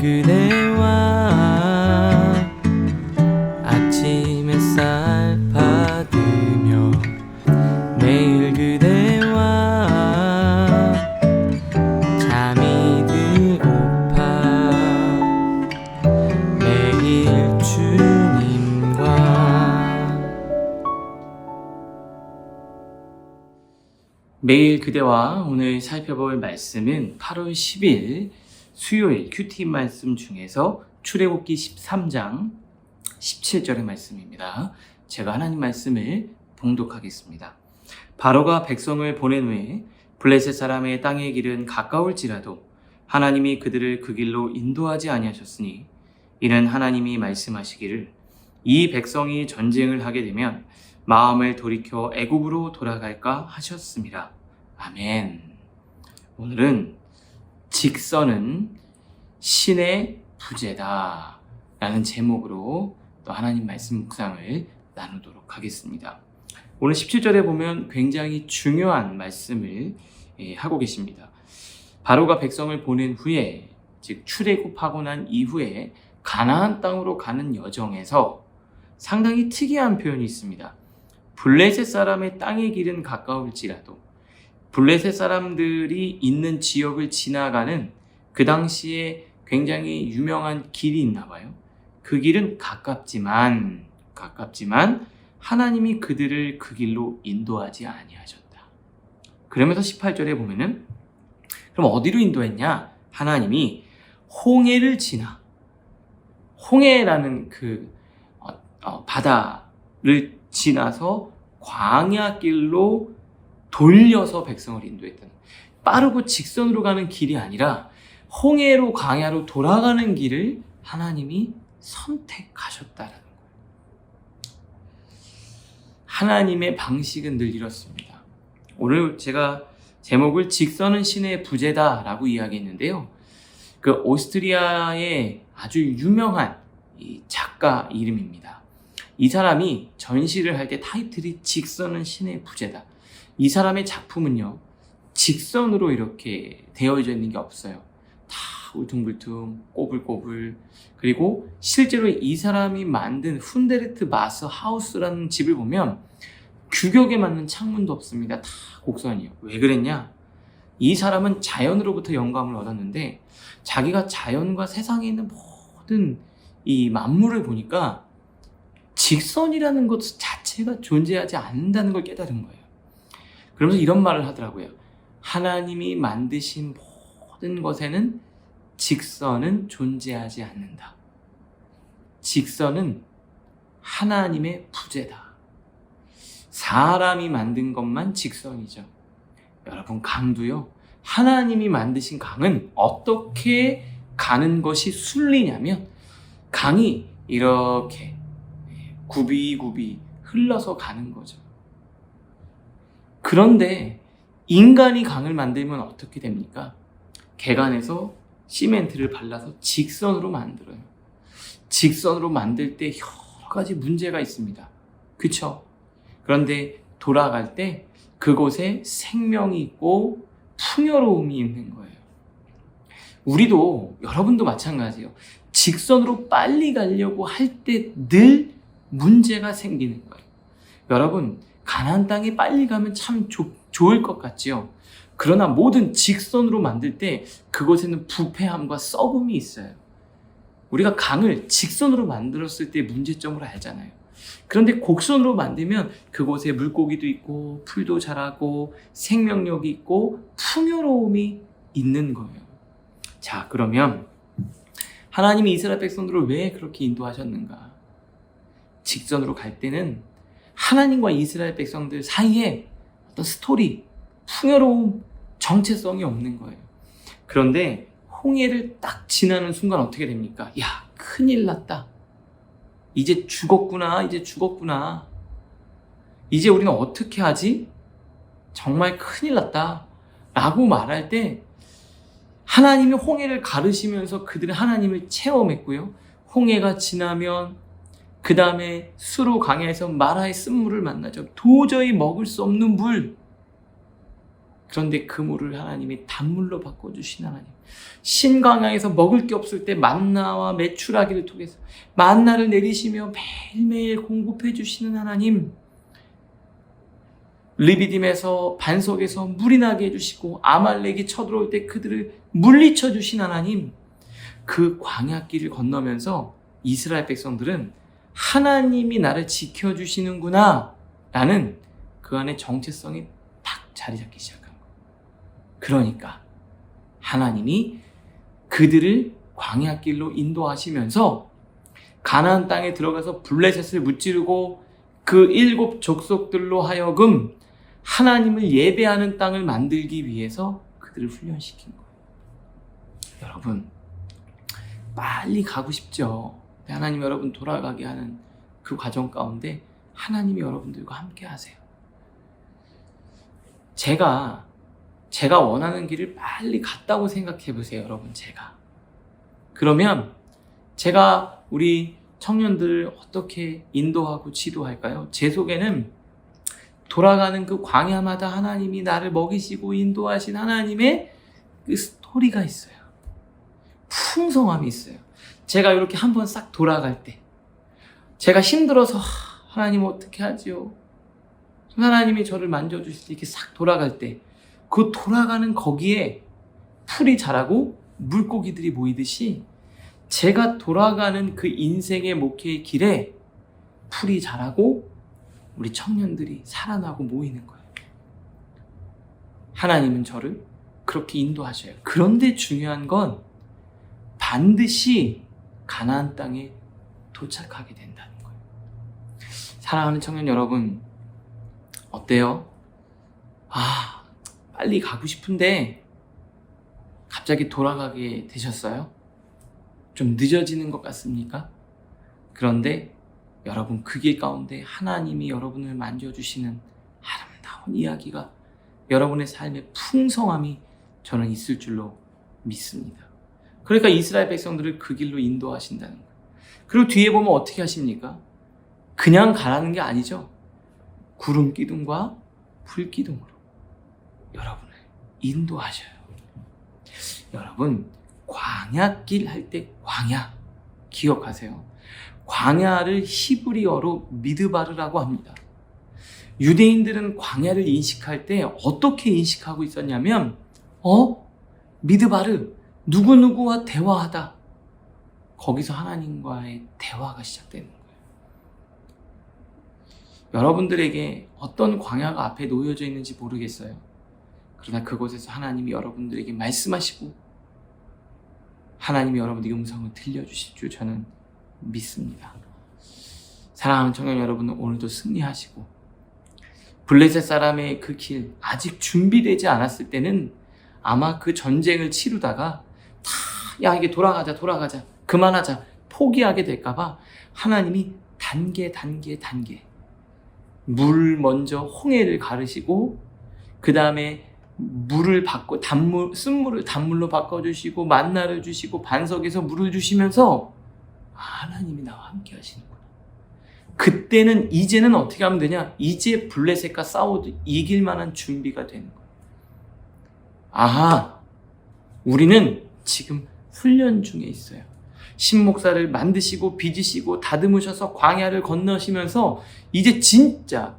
그대와 아침 햇살 받으며 매일 그대와 잠이 들고파 매일 주님과 매일 그대와 오늘 살펴볼 말씀은 8월 10일 수요일 큐티 말씀 중에서 출애굽기 13장 17절의 말씀입니다. 제가 하나님 말씀을 봉독하겠습니다. 바로가 백성을 보낸 후에 블레셋 사람의 땅의 길은 가까울지라도 하나님이 그들을 그 길로 인도하지 아니하셨으니 이는 하나님이 말씀하시기를 이 백성이 전쟁을 하게 되면 마음을 돌이켜 애굽으로 돌아갈까 하셨습니다. 아멘. 오늘은 직선은 신의 부재다 라는 제목으로 또 하나님 말씀 묵상을 나누도록 하겠습니다. 오늘 17절에 보면 굉장히 중요한 말씀을 하고 계십니다. 바로가 백성을 보낸 후에, 즉 출애굽하고 난 이후에 가나안 땅으로 가는 여정에서 상당히 특이한 표현이 있습니다. 블레셋 사람의 땅의 길은 가까울지라도, 블레셋 사람들이 있는 지역을 지나가는 그 당시에 굉장히 유명한 길이 있나 봐요. 그 길은 가깝지만 하나님이 그들을 그 길로 인도하지 아니하셨다. 그러면서 18절에 보면은 그럼 어디로 인도했냐? 하나님이 홍해를 지나, 홍해라는 그 바다를 지나서 광야길로 돌려서 백성을 인도했다는, 빠르고 직선으로 가는 길이 아니라 홍해로 광야로 돌아가는 길을 하나님이 선택하셨다라는 거예요. 하나님의 방식은 늘 이렇습니다. 오늘 제가 제목을 직선은 신의 부재다 라고 이야기했는데요. 그 오스트리아의 아주 유명한 이 작가 이름입니다. 이 사람이 전시를 할 때 타이틀이 직선은 신의 부재다. 이 사람의 작품은요, 직선으로 이렇게 되어져 있는 게 없어요. 다 울퉁불퉁, 꼬불꼬불. 그리고 실제로 이 사람이 만든 훈데르트 마스 하우스라는 집을 보면 규격에 맞는 창문도 없습니다. 다 곡선이에요. 왜 그랬냐? 이 사람은 자연으로부터 영감을 얻었는데 자기가 자연과 세상에 있는 모든 이 만물을 보니까 직선이라는 것 자체가 존재하지 않는다는 걸 깨달은 거예요. 그러면서 이런 말을 하더라고요. 하나님이 만드신 모든 것에는 직선은 존재하지 않는다. 직선은 하나님의 부재다. 사람이 만든 것만 직선이죠. 여러분, 강도요, 하나님이 만드신 강은 어떻게 가는 것이 순리냐면 강이 이렇게 굽이굽이 흘러서 가는 거죠. 그런데 인간이 강을 만들면 어떻게 됩니까? 개간에서 시멘트를 발라서 직선으로 만들어요. 직선으로 만들 때 여러 가지 문제가 있습니다. 그쵸? 그런데 돌아갈 때 그곳에 생명이 있고 풍요로움이 있는 거예요. 우리도, 여러분도 마찬가지예요. 직선으로 빨리 가려고 할 때 늘 문제가 생기는 거예요. 여러분, 가나안 땅에 빨리 가면 참 좋을 것 같지요. 그러나 모든 직선으로 만들 때 그곳에는 부패함과 썩음이 있어요. 우리가 강을 직선으로 만들었을 때 문제점을 알잖아요. 그런데 곡선으로 만들면 그곳에 물고기도 있고 풀도 자라고 생명력이 있고 풍요로움이 있는 거예요. 자, 그러면 하나님이 이스라엘 백성들을 왜 그렇게 인도하셨는가? 직선으로 갈 때는 하나님과 이스라엘 백성들 사이에 어떤 스토리, 풍요로움, 정체성이 없는 거예요. 그런데 홍해를 딱 지나는 순간 어떻게 됩니까? 야, 큰일 났다. 이제 죽었구나. 이제 우리는 어떻게 하지? 정말 큰일 났다. 라고 말할 때 하나님이 홍해를 가르시면서 그들은 하나님을 체험했고요. 홍해가 지나면 그 다음에 수로 강야에서 마라의 쓴물을 만나죠. 도저히 먹을 수 없는 물. 그런데 그 물을 하나님이 단물로 바꿔주신 하나님, 신광야에서 먹을 게 없을 때 만나와 메추라기를 통해서 만나를 내리시며 매일매일 공급해 주시는 하나님, 르비딤에서 반석에서 물이 나게 해주시고 아말렉이 쳐들어올 때 그들을 물리쳐 주신 하나님, 그 광야길을 건너면서 이스라엘 백성들은 하나님이 나를 지켜주시는구나 라는 그 안에 정체성이 딱 자리 잡기 시작한 거예요. 그러니까 하나님이 그들을 광야길로 인도하시면서 가나안 땅에 들어가서 블레셋을 무찌르고 그 7 족속들로 하여금 하나님을 예배하는 땅을 만들기 위해서 그들을 훈련시킨 거예요. 여러분, 빨리 가고 싶죠. 하나님 여러분 돌아가게 하는 그 과정 가운데 하나님이 여러분들과 함께 하세요. 제가 원하는 길을 빨리 갔다고 생각해 보세요, 여러분. 그러면 제가 우리 청년들을 어떻게 인도하고 지도할까요? 제 속에는 돌아가는 그 광야마다 하나님이 나를 먹이시고 인도하신 하나님의 그 스토리가 있어요. 풍성함이 있어요. 제가 이렇게 한번 싹 돌아갈 때, 제가 힘들어서 하나님 어떻게 하지요? 하나님이 저를 만져주실 때 이렇게 싹 돌아갈 때, 그 돌아가는 거기에 풀이 자라고 물고기들이 모이듯이 제가 돌아가는 그 인생의 목회의 길에 풀이 자라고 우리 청년들이 살아나고 모이는 거예요. 하나님은 저를 그렇게 인도하셔요. 그런데 중요한 건 반드시 가나안 땅에 도착하게 된다는 거예요. 사랑하는 청년 여러분, 어때요? 빨리 가고 싶은데 갑자기 돌아가게 되셨어요? 좀 늦어지는 것 같습니까? 그런데 여러분, 그 길 가운데 하나님이 여러분을 만져주시는 아름다운 이야기가, 여러분의 삶의 풍성함이 저는 있을 줄로 믿습니다. 그러니까 이스라엘 백성들을 그 길로 인도하신다는 거예요. 그리고 뒤에 보면 어떻게 하십니까? 그냥 가라는 게 아니죠. 구름 기둥과 불 기둥으로 여러분을 인도하셔요. 여러분, 광야길 할 때 광야 기억하세요. 광야를 히브리어로 미드바르라고 합니다. 유대인들은 광야를 인식할 때 어떻게 인식하고 있었냐면 미드바르, 누구누구와 대화하다. 거기서 하나님과의 대화가 시작되는 거예요. 여러분들에게 어떤 광야가 앞에 놓여져 있는지 모르겠어요. 그러나 그곳에서 하나님이 여러분들에게 말씀하시고 하나님이 여러분들의 음성을 들려주실 줄 저는 믿습니다. 사랑하는 청년 여러분, 오늘도 승리하시고, 블레셋 사람의 그 길 아직 준비되지 않았을 때는 아마 그 전쟁을 치르다가 야 이게 돌아가자 그만하자 포기하게 될까봐 하나님이 단계 물 먼저 홍해를 가르시고, 그 다음에 물을 바꿔 쓴물을 단물로 바꿔주시고 만나를 주시고 반석에서 물을 주시면서 하나님이 나와 함께 하시는구나. 그때는 이제는 어떻게 하면 되냐? 이제 블레셋과 싸워도 이길 만한 준비가 되는 거예요. 우리는 지금 훈련 중에 있어요. 신목사를 만드시고 빚으시고 다듬으셔서 광야를 건너시면서 이제 진짜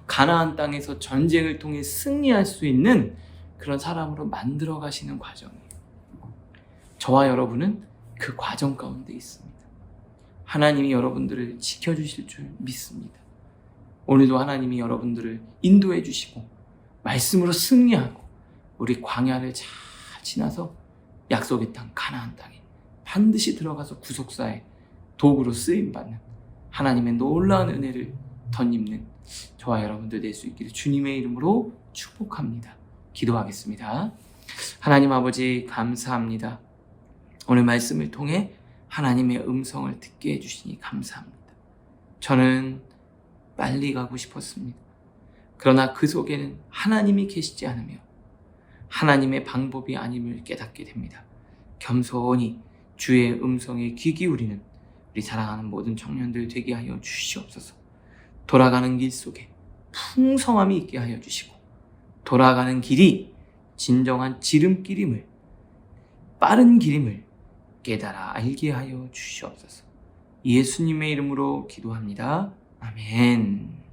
가나안 땅에서 전쟁을 통해 승리할 수 있는 그런 사람으로 만들어 가시는 과정이에요. 저와 여러분은 그 과정 가운데 있습니다. 하나님이 여러분들을 지켜주실 줄 믿습니다. 오늘도 하나님이 여러분들을 인도해 주시고 말씀으로 승리하고 우리 광야를 잘 지나서 약속의 땅 가나안 땅에 반드시 들어가서 구속사의 도구로 쓰임받는 하나님의 놀라운 은혜를 덧입는 저와 여러분들 될 수 있기를 주님의 이름으로 축복합니다. 기도하겠습니다. 하나님 아버지, 감사합니다. 오늘 말씀을 통해 하나님의 음성을 듣게 해주시니 감사합니다. 저는 빨리 가고 싶었습니다. 그러나 그 속에는 하나님이 계시지 않으며 하나님의 방법이 아님을 깨닫게 됩니다. 겸손히 주의 음성에 귀 기울이는 우리 사랑하는 모든 청년들 되게 하여 주시옵소서. 돌아가는 길 속에 풍성함이 있게 하여 주시고 돌아가는 길이 진정한 지름길임을, 빠른 길임을 깨달아 알게 하여 주시옵소서. 예수님의 이름으로 기도합니다. 아멘.